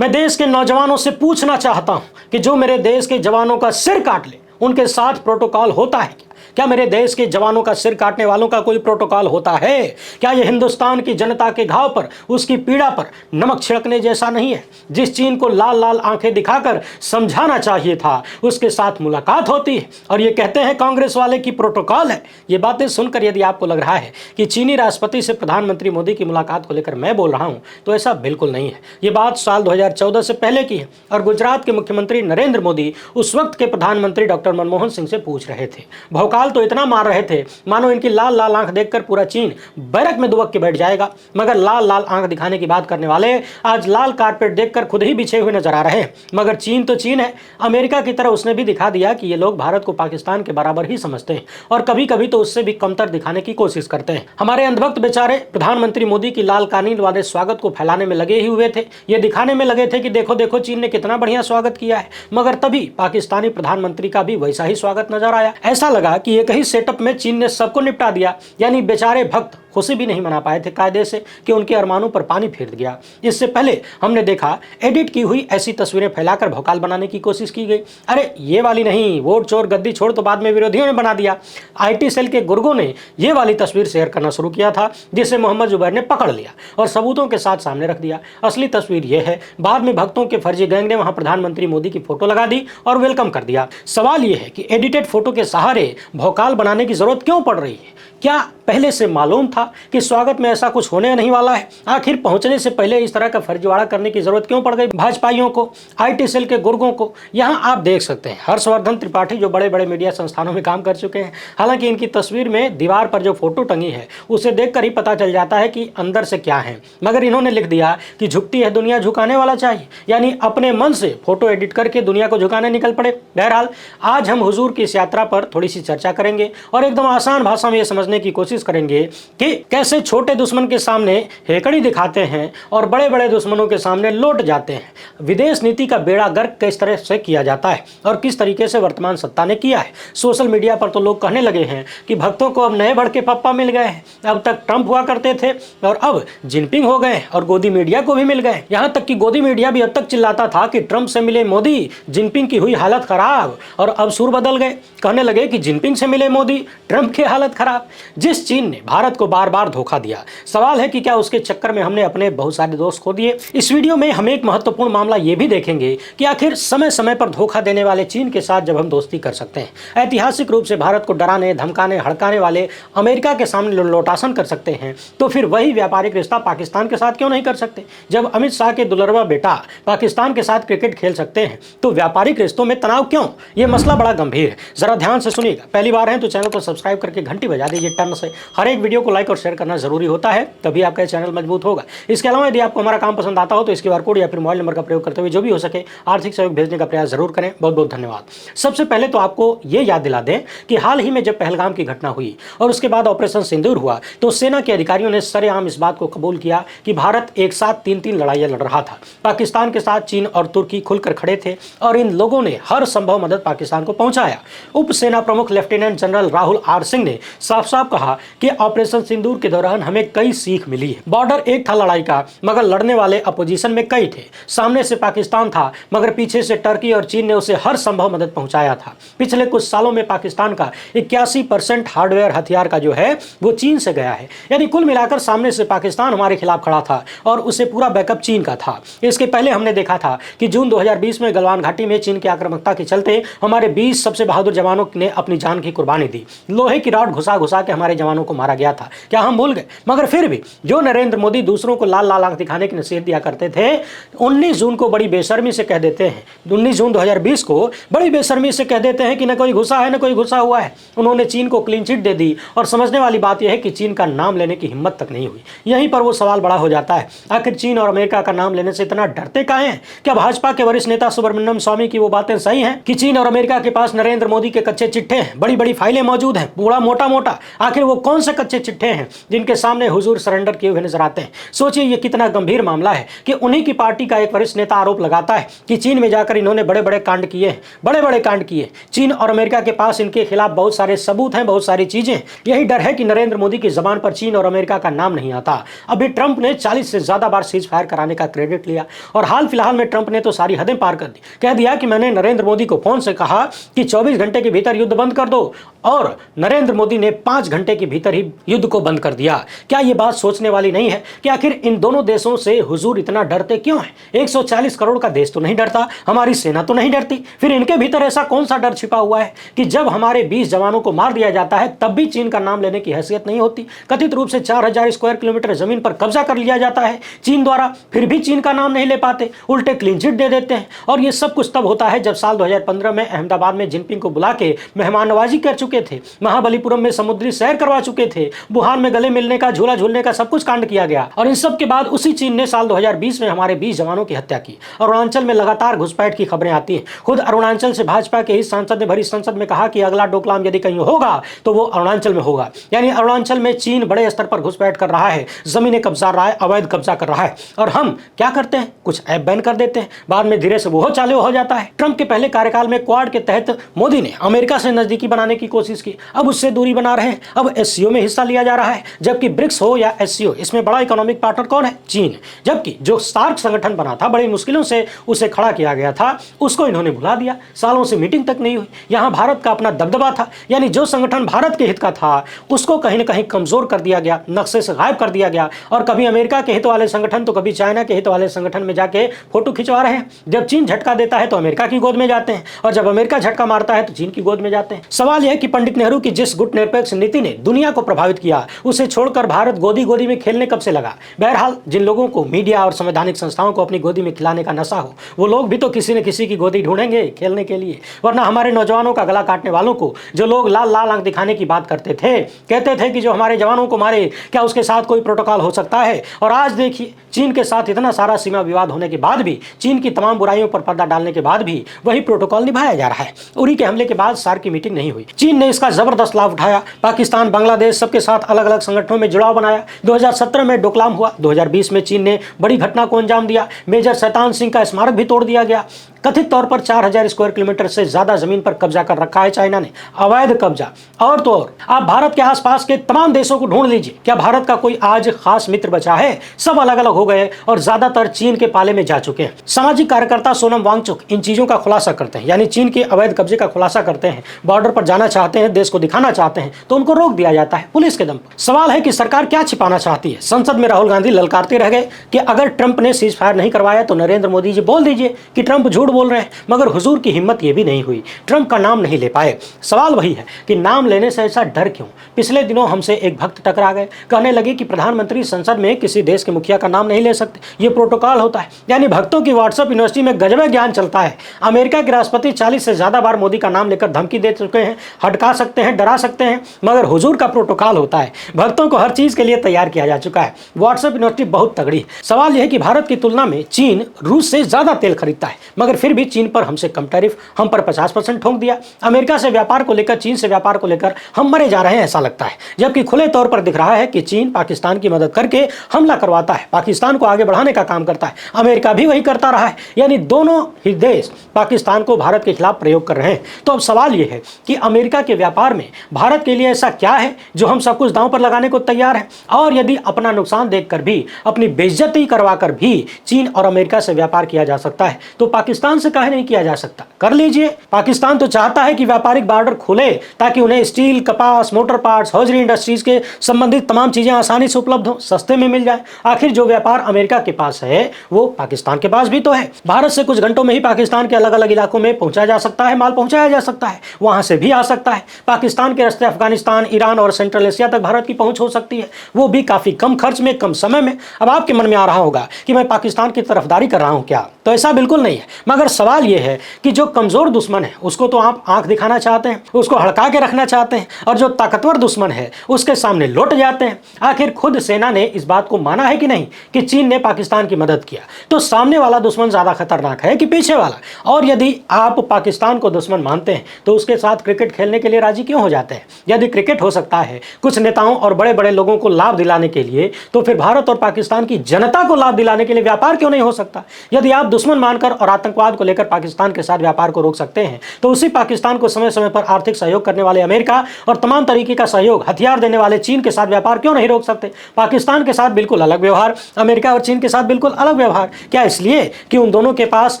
मैं देश के नौजवानों से पूछना चाहता हूं कि जो मेरे देश के जवानों का सिर काट ले उनके साथ प्रोटोकॉल होता है क्या? क्या मेरे देश के जवानों का सिर काटने वालों का कोई प्रोटोकॉल होता है? क्या यह हिंदुस्तान की जनता के घाव पर, उसकी पीड़ा पर नमक छिड़कने जैसा नहीं है? जिस चीन को लाल लाल आंखें दिखाकर समझाना चाहिए था, उसके साथ मुलाकात होती है और ये कहते हैं कांग्रेस वाले की प्रोटोकॉल है। ये बातें सुनकर यदि आपको लग रहा है कि चीनी राष्ट्रपति से प्रधानमंत्री मोदी की मुलाकात को लेकर मैं बोल रहा हूं, तो ऐसा बिल्कुल नहीं है। ये बात साल 2014 से पहले की है और गुजरात के मुख्यमंत्री नरेंद्र मोदी उस वक्त के प्रधानमंत्री डॉक्टर मनमोहन सिंह से पूछ रहे थे। भौकाल तो इतना मार रहे थे मानो इनकी लाल लाल आंख देखकर पूरा चीन बैरक में दुबक के बैठ जाएगा। मगर लाल लाल आंख दिखाने की बात करने वाले आज लाल कारपेट देखकर खुद ही बिछे हुए नजर आ रहे हैं। मगर चीन तो चीन है, अमेरिका की तरह उसने भी दिखा दिया कि ये लोग भारत को पाकिस्तान के बराबर ही समझते हैं और कभी कभी तो उससे भी कमतर दिखाने की कोशिश करते हैं। हमारे अंधभक्त बेचारे प्रधानमंत्री मोदी की लाल कानीन वाले स्वागत को फैलाने में लगे ही हुए थे। ये दिखाने में लगे थे कि देखो देखो चीन ने कितना बढ़िया स्वागत किया है। मगर तभी पाकिस्तानी प्रधानमंत्री का भी वैसा ही स्वागत नजर आया। ऐसा लगा कि एक ही सेटअप में चीन ने सबको निपटा दिया। यानी बेचारे भक्त खुशी भी नहीं मना पाए थे कायदे से कि उनके अरमानों पर पानी फेर दिया। इससे पहले हमने देखा एडिट की हुई ऐसी तस्वीरें फैलाकर भौकाल बनाने की कोशिश की गई। अरे ये वाली नहीं, वोट चोर गद्दी छोड़ तो बाद में विरोधियों ने बना दिया। आईटी सेल के गुर्गों ने ये वाली तस्वीर शेयर करना शुरू किया था, जिसे मोहम्मद जुबैर ने पकड़ लिया और सबूतों के साथ सामने रख दिया। असली तस्वीर यह है, बाद में भक्तों के फर्जी गैंग ने वहां प्रधानमंत्री मोदी की फोटो लगा दी और वेलकम कर दिया। सवाल यह है कि एडिटेड फोटो के सहारे भौकाल बनाने की जरूरत क्यों पड़ रही है? क्या पहले से मालूम था कि स्वागत में ऐसा कुछ होने नहीं वाला है? आखिर पहुंचने से पहले इस तरह का फर्जीवाड़ा करने की जरूरत क्यों पड़ गई भाजपाइयों को, आईटी सेल के गुर्गों को? यहां आप देख सकते हैं हर्षवर्धन त्रिपाठी जो बड़े बड़े मीडिया संस्थानों में काम कर चुके हैं। हालांकि इनकी तस्वीर में दीवार पर जो फोटो टंगी है उसे देखकर ही पता चल जाता है कि अंदर से क्या है। मगर इन्होंने लिख दिया कि झुकती है दुनिया झुकाने वाला चाहिए, यानी अपने मन से फोटो एडिट करके दुनिया को झुकाने निकल पड़े। बहरहाल आज हम हुजूर की इस यात्रा पर थोड़ी सी चर्चा करेंगे और एकदम आसान भाषा में यह समझने की कोशिश करेंगे कि कैसे छोटे दुश्मन के सामने हेकड़ी दिखाते हैं और बड़े बड़े दुश्मनों के सामने लौट जाते हैं। विदेश नीति का बेड़ा गर्क किस तरह से किया जाता है और किस तरीके से वर्तमान सत्ता ने किया है। सोशल मीडिया पर तो लोग कहने लगे हैं कि भक्तों को अब नए भड़के पप्पा मिल गए हैं। अब तक ट्रंप हुआ करते थे और अब जिनपिंग हो गए और गोदी मीडिया को भी मिल गए। यहां तक कि गोदी मीडिया भी अब तक चिल्लाता था कि ट्रंप से मिले मोदी, जिनपिंग की हुई हालत खराब, और अब सुर बदल गए, कहने लगे कि जिनपिंग से मिले मोदी, ट्रंप की हालत खराब। जिस चीन ने भारत को बार बार धोखा दिया, सवाल है कि क्या उसके चक्कर में हमने अपने बहुत सारे दोस्त खो दिए? इस वीडियो में हम एक महत्वपूर्ण मामला यह भी देखेंगे कि आखिर समय समय पर धोखा देने वाले चीन के साथ जब हम दोस्ती कर सकते हैं, ऐतिहासिक रूप से भारत को डराने धमकाने हड़काने वाले अमेरिका के सामने लोटासन कर सकते हैं, तो फिर वही व्यापारिक रिश्ता पाकिस्तान के साथ क्यों नहीं कर सकते? जब अमित शाह के दुलरवा बेटा पाकिस्तान के साथ क्रिकेट खेल सकते हैं तो व्यापारिक रिश्तों में तनाव क्यों? यह मसला बड़ा गंभीर है, जरा ध्यान से सुनिएगा। पहली बार है तो चैनल को सब्सक्राइब करके घंटी बजा दीजिए टर्न से। हर एक वीडियो को लाइक और शेयर करना जरूरी होता है, तभी आपका चैनल मजबूत होगा। इसके अलावा यदि आपको हमारा काम पसंद आता हो तो QR कोड या फिर मोबाइल नंबर का प्रयोग करते हुए जो भी हो सके आर्थिक सहयोग भेजने का प्रयास जरूर करें। बहुत बहुत धन्यवाद। सबसे पहले तो आपको ये याद दिला दें कि हाल ही में जब पहलगाम की घटना हुई और उसके बाद ऑपरेशन सिंदूर हुआ तो सेना के अधिकारियों ने सरेआम इस बात को कबूल किया कि भारत एक साथ तीन लड़ाइयां लड़ रहा था। पाकिस्तान के साथ चीन और तुर्की खुलकर खड़े थे और इन लोगों ने हर संभव मदद पाकिस्तान को पहुंचाया। उप सेना प्रमुख lieutenant general Rahul R Singh ने साफ साफ कहा कि ऑपरेशन सिंदूर के दौरान हमें कई सीख मिली है। बॉर्डर एक था लड़ाई का, मगर लड़ने वाले अपोजिशन में कई थे। सामने से पाकिस्तान था मगर पीछे से टर्की और चीन ने उसे हर संभव मदद पहुंचाया था। पिछले कुछ सालों में पाकिस्तान का 81% हार्डवेयर हथियार का जो है वो चीन से गया है। यानी कुल मिलाकर सामने से पाकिस्तान हमारे खिलाफ खड़ा था और उसे पूरा बैकअप चीन का था। इसके पहले हमने देखा था कि जून 2020 में गलवान घाटी में चीन की आक्रामकता के चलते हमारे 20 सबसे बहादुर जवानों ने अपनी जान की कुर्बानी दी। लोहे की रॉड घुसा घुसा के हमारे जवानों को मारा गया था। क्या हम भूल गए? मगर फिर भी जो नरेंद्र मोदी दूसरों को लाल लाल आंख दिखाने की नसीहत दिया करते थे, 19 जून को बड़ी बेशर्मी से कह देते हैं, 19 जून 2020 को बड़ी बेशर्मी से कह देते हैं कि न कोई घुसा है न कोई घुसा हुआ है। उन्होंने चीन को क्लीन चिट दे दी और समझने वाली बात यह है कि चीन का नाम लेने की हिम्मत तक नहीं हुई। यहीं पर वो सवाल बड़ा हो जाता है, आखिर चीन और अमेरिका का नाम लेने से इतना डरते काहे हैं? क्या भाजपा के वरिष्ठ नेता सुब्रमण्यम स्वामी की वो बातें सही हैं कि चीन और अमेरिका के पास नरेंद्र मोदी के कच्चे चिट्ठे हैं, बड़ी बड़ी फाइलें मौजूद हैं, पूरा मोटा मोटा, आखिर वो कौन से कच्चे चिट्ठे हैं जिनके सामने हुजूर सरेंडर किए हुए नजर आते हैं? सोचिए ये कितना गंभीर मामला है कि उन्हीं की पार्टी का एक वरिष्ठ नेता आरोप लगाता है कि चीन में जाकर इन्होंने बड़े बड़े कांड किए हैं, बड़े बड़े कांड किए। चीन और अमेरिका के पास इनके खिलाफ बहुत सारे सबूत हैं, बहुत सारी चीजें। यही डर है कि नरेंद्र मोदी की जबान पर चीन और अमेरिका का नाम नहीं आता। अभी ट्रंप ने 40 से ज्यादा बार सीज फायर कराने का क्रेडिट लिया और हाल फिलहाल में ट्रंप ने तो सारी हदें पार कर दी। कह दिया कि मैंने नरेंद्र मोदी को फोन से कहा कि 24 घंटे के भीतर युद्ध बंद कर दो और नरेंद्र मोदी ने 5 घंटे के भीतर ही युद्ध को बंद कर दिया। क्या यह बात सोचने वाली नहीं है कि आखिर इन दोनों देशों से हुजूर इतना डरते क्यों हैं? 140 करोड़ का देश तो नहीं डरता, हमारी सेना तो नहीं डरती, फिर इनके भीतर ऐसा कौन सा डर छिपा हुआ है कि जब हमारे 20 जवानों को मार दिया जाता है तब भी चीन का नाम लेने की हैसियत नहीं होती? कथित रूप से 4000 स्क्वायर किलोमीटर जमीन पर कब्जा कर लिया जाता है चीन द्वारा, फिर भी चीन का नाम नहीं ले पाते, उल्टे क्लीन चिट दे देते हैं। और ये सब कुछ तब होता है जब साल 2015 में अहमदाबाद में जिनपिंग को बुला के मेहमान नवाजी कर चुके थे, महाबलीपुरम में समुद्री सैर करवा चुके थे, वुहान में गले मिलने का, झूला झूलने का सब कुछ कांड किया गया। और इन सब के बाद उसी चीन ने साल 2020 में हमारे 20 जवानों की हत्या की। अरुणाचल में लगातार घुसपैठ की खबरें आती हैं। खुद अरुणाचल से भाजपा के ही सांसद ने भरी संसद में कहा कि अगला डोकलाम यदि कहीं होगा तो वो अरुणाचल में होगा। यानी अरुणाचल में चीन बड़े स्तर पर घुसपैठ कर रहा है, जमीनें कब्जा रहा है, अवैध कब्जा कर रहा है। और हम क्या करते हैं? कुछ ऐप बैन कर देते हैं, बाद में धीरे से वो चालू हो जाता है। ट्रंप के पहले कार्यकाल में क्वाड के तहत मोदी ने अमेरिका से नजदीकी बनाने की कोशिश की, अब उससे दूरी बना रहे हैं। अब एससीओ में हिस्सा लिया जा रहा है, जबकि ब्रिक्स हो या एससीओ, इसमें बड़ा इकोनॉमिक पार्टनर कौन है? चीन। जबकि जो सार्क संगठन बना था, बड़ी मुश्किलों से उसे खड़ा किया गया था, उसको इन्होंने भुला दिया। सालों से मीटिंग तक नहीं हुई। यहां भारत का अपना दबदबा था, यानी जो संगठन भारत के हित का था उसको कहीं ना कहीं कमजोर कर दिया गया, नक्शे से गायब कर दिया गया। और कभी अमेरिका के हित वाले संगठन तो कभी चाइना के हित वाले संगठन में जाके फोटो खिंचवा रहे हैं। जब चीन झटका देता है तो अमेरिका की गोद में जाते हैं, और जब अमेरिका झटका मारता है तो चीन की गोद में जाते हैं। सवाल यह है कि पंडित नेहरू की जिस गुटनिरपेक्ष नीति ने दुनिया को प्रभावित किया, उसे छोड़कर भारत गोदी गोदी में खेलने कब से लगा? बहरहाल, जिन लोगों को मीडिया और संवैधानिक संस्थाओं को अपनी गोदी में खिलाने का नशा हो, वो लोग भी तो किसी न किसी की गोदी ढूंढेंगे खेलने के लिए। वरना हमारे नौजवानों का गला काटने वालों को जो लोग लाल लाल आंख दिखाने की बात करते थे, कहते थे कि जो हमारे जवानों को मारे क्या उसके साथ कोई प्रोटोकॉल हो सकता है? और आज देखिए, चीन के साथ इतना सारा सीमा विवाद होने के बाद भी, चीन की तमाम बुराइयों पर पर्दा डालने के बाद भी वही प्रोटोकॉल निभाया जा रहा है। उरी के हमले के बाद सार्क की मीटिंग नहीं हुई। चीन ने इसका जबरदस्त लाभ उठाया, पाकिस्तान, बांग्लादेश सबके साथ अलग अलग संगठनों में जुड़ाव बनाया। 2017 में डोकलाम हुआ, 2020 में चीन ने बड़ी घटना को अंजाम दिया, मेजर शैतान सिंह का स्मारक भी तोड़ दिया गया। कथित तौर पर 4000 स्क्वायर किलोमीटर से ज्यादा जमीन पर कब्जा कर रखा है चाइना ने, अवैध कब्जा। और तो और आप भारत के आसपास के तमाम देशों को ढूंढ लीजिए, क्या भारत का कोई आज खास मित्र बचा है? सब अलग अलग हो गए और ज्यादातर चीन के पाले में जा चुके हैं। सामाजिक कार्यकर्ता सोनम वांगचुक इन चीजों का खुलासा करते हैं, यानी चीन के अवैध कब्जे का खुलासा करते हैं, बॉर्डर पर जाना चाहते हैं, देश को दिखाना चाहते हैं, तो उनको रोक दिया जाता है पुलिस के दम पर। सवाल है कि सरकार क्या छिपाना चाहती है? संसद में राहुल गांधी ललकारते रह गए कि अगर ट्रंप ने सीज फायर नहीं करवाया तो नरेंद्र मोदी जी बोल दीजिए कि ट्रंप झूठ बोल रहे हैं, मगर हुजूर की हिम्मत यह भी नहीं हुई, ट्रंप का नाम नहीं ले पाए। सवाल वही है कि नाम लेने से ऐसा डर क्यों? पिछले दिनों हमसे एक भक्त टकरा गए, कहने लगे कि प्रधानमंत्री संसद में किसी देश के मुखिया का नाम नहीं ले सकते, ये प्रोटोकॉल होता है। यानी भक्तों की व्हाट्सएप यूनिवर्सिटी में गजब ज्ञान चलता है। अमेरिका के राष्ट्रपति 40 से ज्यादा बार मोदी का नाम लेकर धमकी दे चुके हैं, हटका सकते हैं, डरा सकते हैं, मगर हुजूर का प्रोटोकॉल होता है। भक्तों को हर चीज के लिए तैयार किया जा चुका है। व्हाट्सएप यूनिवर्सिटी बहुत तगड़ी है। सवाल यह है कि भारत की तुलना में चीन रूस से ज्यादा तेल खरीदता है, मगर फिर भी चीन पर हमसे कम टैरिफ, हम पर 50% ठोक दिया। अमेरिका से व्यापार को लेकर, चीन से व्यापार को लेकर हम मरे जा रहे हैं ऐसा लगता है, जबकि खुले तौर पर दिख रहा है कि चीन पाकिस्तान की मदद करके हमला करवाता है, पाकिस्तान को आगे बढ़ाने का काम करता है। अमेरिका भी वही करता रहा है, यानी दोनों ही देश पाकिस्तान को भारत के खिलाफ प्रयोग कर रहे हैं। तो अब सवाल यह है कि अमेरिका के व्यापार में भारत के लिए ऐसा क्या है जो हम सब कुछ दांव पर लगाने को तैयार हैं? और यदि अपना नुकसान देखकर भी, अपनी बेइज्जती करवाकर भी चीन और अमेरिका से व्यापार किया जा सकता है, तो पाकिस्तान से काहे नहीं किया जा सकता? कर लीजिए। पाकिस्तान तो चाहता है कि व्यापारिक बॉर्डर खुले ताकि उन्हें स्टील, कपास, मोटर पार्ट्स, हौजरी इंडस्ट्रीज के संबंधित तमाम चीजें आसानी से उपलब्ध हो, सस्ते में मिल जाए। आखिर जो व्यापार अमेरिका के पास है वो पाकिस्तान के पास भी तो है। भारत से कुछ घंटों में ही पाकिस्तान के अलग अलग इलाकों में पहुंचा जा सकता है, माल पहुंचाया जा सकता है, वहां से भी आ सकता है। पाकिस्तान के रास्ते अफगानिस्तान, ईरान और सेंट्रल एशिया तक भारत की पहुंच हो सकती है, वो भी काफी कम खर्च में, कम समय में। अब आपके मन में आ रहा होगा कि मैं पाकिस्तान की तरफदारी कर रहा हूं क्या? तो ऐसा बिल्कुल नहीं है, मगर सवाल यह है कि जो कमजोर दुश्मन है उसको तो आप आंख दिखाना चाहते हैं, उसको हड़का के रखना चाहते हैं, और जो ताकतवर दुश्मन है उसके सामने लौट जाते हैं। आखिर खुद सेना ने इस बात को माना है कि नहीं कि चीन ने पाकिस्तान की मदद किया? तो सामने वाला दुश्मन ज्यादा खतरनाक है कि पीछे वाला? और यदि आप पाकिस्तान को दुश्मन मानते हैं तो उसके साथ क्रिकेट खेलने के लिए राजी क्यों हो जाते हैं? यदि क्रिकेट हो सकता है कुछ नेताओं और बड़े बड़े लोगों को लाभ दिलाने के लिए, तो फिर भारत और पाकिस्तान की जनता को लाभ दिलाने के लिए व्यापार क्यों नहीं हो सकता? यदि आप दुश्मन मानकर और आतंकवाद को लेकर पाकिस्तान के साथ व्यापार को रोक सकते हैं, तो उसी पाकिस्तान को समय समय पर आर्थिक सहयोग करने वाले अमेरिका और तमाम तरीके का सहयोग, हथियार देने वाले चीन के साथ व्यापार क्यों नहीं रोक सकते? पाकिस्तान के साथ बिल्कुल अलग व्यवहार, अमेरिका और चीन के साथ बिल्कुल अलग व्यवहार। क्या इसलिए कि उन दोनों के पास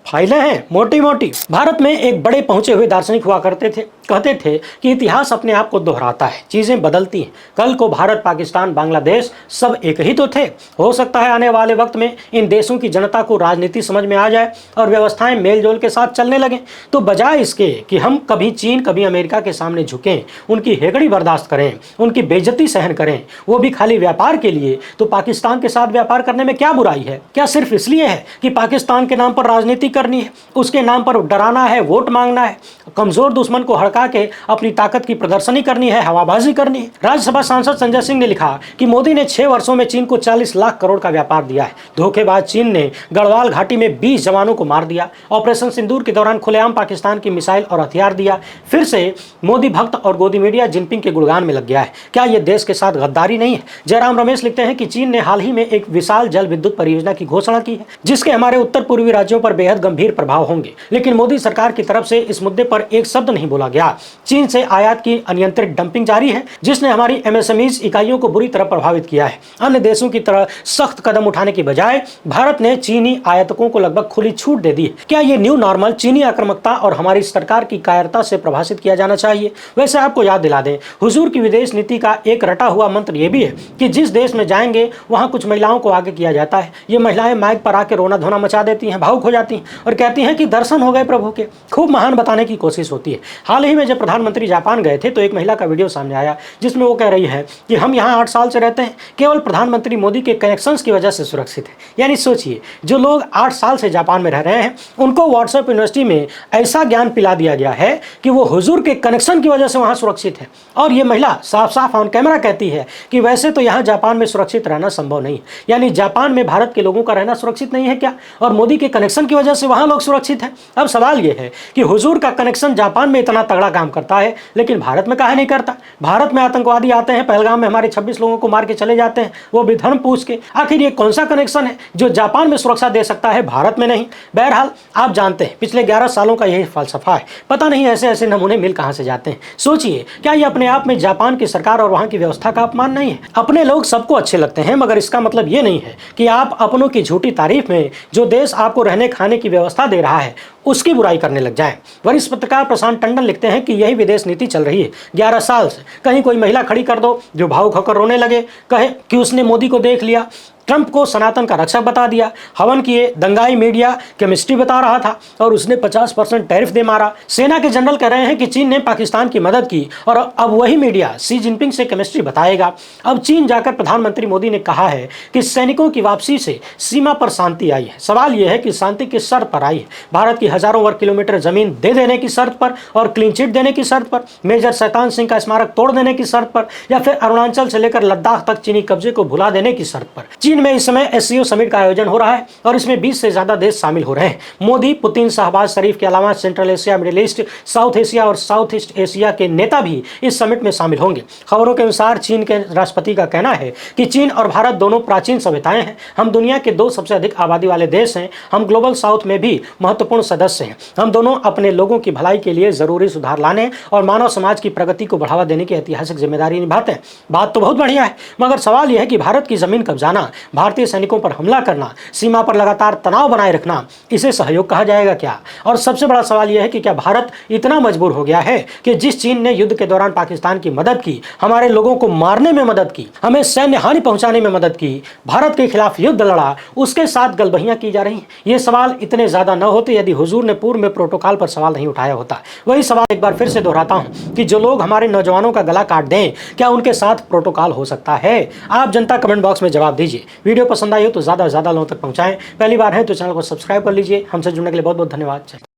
फाइलें हैं मोटी मोटी? भारत में एक बड़े पहुंचे हुए दार्शनिक हुआ करते थे, कहते थे कि इतिहास अपने आप को दोहराता है, चीजें बदलती हैं। कल को भारत, पाकिस्तान, बांग्लादेश सब एक ही तो थे। हो सकता है आने वाले वक्त में इन देशों की जनता को राजनीति समझ में आ जाए और व्यवस्थाएं मेलजोल के साथ चलने लगें। तो बजाय इसके कि हम कभी चीन कभी अमेरिका के सामने झुकें, उनकी हेगड़ी बर्दाश्त करें, उनकी बेइज्जती सहन करें, वो भी खाली व्यापार के लिए, तो पाकिस्तान के साथ व्यापार करने में क्या बुराई है? क्या सिर्फ इसलिए है कि पाकिस्तान के नाम पर राजनीति करनी है, उसके नाम पर डराना है, वोट मांगना है, कमजोर दुश्मन को हड़का के अपनी ताकत की प्रदर्शनी करनी है, हवाबाजी करनी है? राज्यसभा सांसद संजय सिंह ने लिखा कि मोदी ने 6 वर्षों में चीन को 40 लाख करोड़ का व्यापार दिया है। धोखेबाज चीन ने गढ़वाल घाटी में 20 जवानों को मार दिया। ऑपरेशन सिंदूर के दौरान खुलेआम पाकिस्तान की मिसाइल और हथियार दिया। फिर से मोदी भक्त और गोदी मीडिया जिनपिंग के गुणगान में लग गया है। क्या यह देश के साथ गद्दारी नहीं है? जयराम रमेश लिखते हैं कि चीन ने हाल ही में एक विशाल जल विद्युत परियोजना की घोषणा की है, जिसके हमारे उत्तर पूर्वी राज्यों पर बेहद गंभीर प्रभाव होंगे, लेकिन मोदी सरकार की तरफ से इस मुद्दे पर एक शब्द नहीं बोला गया। चीन से आयात की अनियंत्रित डंपिंग जारी है, जिसने हमारी एमएसएमईज इकाइयों को बुरी तरह प्रभावित किया है। अन्य देशों की तरह सख्त कदम उठाने की बजाय भारत ने चीनी आयातकों को लगभग खुली छूट दे दी है। क्या ये न्यू नॉर्मल चीनी आक्रामकता और हमारी सरकार की कायरता से प्रभाषित किया जाना चाहिए? वैसे आपको याद दिला दें, हुजूर की विदेश नीति का एक रटा हुआ मंत्र यह भी है कि जिस देश में जाएंगे वहां कुछ महिलाओं को आगे किया जाता है। ये महिलाएं माइक पर आकर रोना धोना मचा देती हैं, भावुक हो जाती हैं और कहती हैं कि दर्शन हो गए प्रभु के। खूब महान बताने की कोशिश होती है। हाल ही में जब प्रधानमंत्री जापान गए थे तो एक महिला का वीडियो सामने आया, जिसमें वो कह रही है कि हम यहाँ 8 साल से रहते हैं, केवल प्रधानमंत्री मोदी के कनेक्शंस की वजह से सुरक्षित है। यानी सोचिए, जो लोग 8 साल से जापान में रह रहे हैं, उनको व्हाट्सएप यूनिवर्सिटी में ऐसा ज्ञान पिला दिया गया है कि वो हुजूर के कनेक्शन की वजह से वहाँ सुरक्षित है। और ये महिला साफ साफ ऑन कैमरा कहती है कि वैसे तो यहाँ जापान में सुरक्षित रहना संभव नहीं है। यानी जापान में भारत के लोगों का रहना सुरक्षित नहीं है क्या? और मोदी के कनेक्शन की वजह से वहाँ लोग सुरक्षित हैं। अब सवाल ये है कि हुजूर का कनेक्शन जापान में इतना तगड़ा काम करता है, लेकिन भारत में काहे नहीं करता? भारत में आतंकवादी आते हैं, पहलगाम में हमारे 26 लोगों को मार के चले जाते हैं, वो भी धर्म पूछ के। आखिर ये कौन सा कनेक्शन है जो जापान में सुरक्षा दे सकता है, भारत में नहीं? बहरहाल आप जानते हैं, पिछले 11 सालों का यही फलसफा है। पता नहीं ऐसे ऐसे नमूने मिल कहां से जाते हैं। सोचिए, क्या ये अपने आप में जापान की सरकार और वहां की व्यवस्था का अपमान नहीं है? अपने लोग सबको अच्छे लगते हैं, मगर इसका मतलब ये नहीं है कि आप अपनों की झूठी तारीफ में जो देश आपको रहने खाने की व्यवस्था दे रहा है उसकी बुराई करने लग जाएं। वरिष्ठ पत्रकार प्रशांत टंडन लिखते हैं कि यही विदेश नीति चल रही है 11 साल से। कहीं कोई महिला खड़ी कर दो जो भावुक होकर रोने लगे, कहे कि उसने मोदी को देख लिया, ट्रंप को सनातन का रक्षक बता दिया, हवन किए, दंगाई मीडिया केमिस्ट्री बता रहा था और उसने 50% टैरिफ दे मारा। सेना के जनरल कह रहे हैं कि चीन ने पाकिस्तान की मदद की और अब वही मीडिया शी जिनपिंग से केमिस्ट्री बताएगा। अब चीन जाकर प्रधानमंत्री मोदी ने कहा है कि सैनिकों की वापसी से सीमा पर शांति आई है। सवाल यह है कि शांति किस शर्त पर आई है? भारत की हजारों वर्ग किलोमीटर जमीन दे देने की शर्त पर और क्लीन चिट देने की शर्त पर, मेजर शैतान सिंह का स्मारक तोड़ देने की शर्त पर, या फिर अरुणाचल से लेकर लद्दाख तक चीनी कब्जे को भुला देने की शर्त पर? चीन में इस समय एससीओ समिट का आयोजन हो रहा है और इसमें 20 से ज्यादा देश शामिल हो रहे हैं। मोदी, पुतिन, शहबाज शरीफ के अलावा central Asia, middle east, south Asia और साउथ ईस्ट एशिया के नेता भी इस समिट में शामिल होंगे। खबरों के अनुसार चीन के राष्ट्रपति का कहना है कि चीन और भारत दोनों प्राचीन सभ्यताएं हैं। हम दुनिया के 2 सबसे अधिक आबादी वाले देश हैं। हम ग्लोबल साउथ में भी महत्वपूर्ण सदस्य हैं। हम दोनों अपने लोगों की भलाई के लिए जरूरी सुधार लाने और मानव समाज की प्रगति को बढ़ावा देने की ऐतिहासिक जिम्मेदारी निभाते हैं। बात तो बहुत बढ़िया है, मगर सवाल यह है कि भारत की जमीन कब्जाना, भारतीय सैनिकों पर हमला करना, सीमा पर लगातार तनाव बनाए रखना, इसे सहयोग कहा जाएगा क्या? और सबसे बड़ा सवाल यह है कि क्या भारत इतना मजबूर हो गया है कि जिस चीन ने युद्ध के दौरान पाकिस्तान की मदद की, हमारे लोगों को मारने में मदद की, हमें सैन्य हानि पहुंचाने में मदद की, भारत के खिलाफ युद्ध लड़ा, उसके साथ गलबहियां की जा रही हैं? ये सवाल इतने ज्यादा न होते यदि हुजूर ने पूर्व में प्रोटोकॉल पर सवाल नहीं उठाया होता। वही सवाल एक बार फिर से दोहराता हूं कि जो लोग हमारे नौजवानों का गला काट दें, क्या उनके साथ प्रोटोकॉल हो सकता है? आप जनता कमेंट बॉक्स में जवाब दीजिए। वीडियो पसंद आई हो तो ज़्यादा से ज़्यादा लोगों तक पहुंचाएं। पहली बार है तो चैनल को सब्सक्राइब कर लीजिए। हमसे जुड़ने के लिए बहुत बहुत धन्यवाद।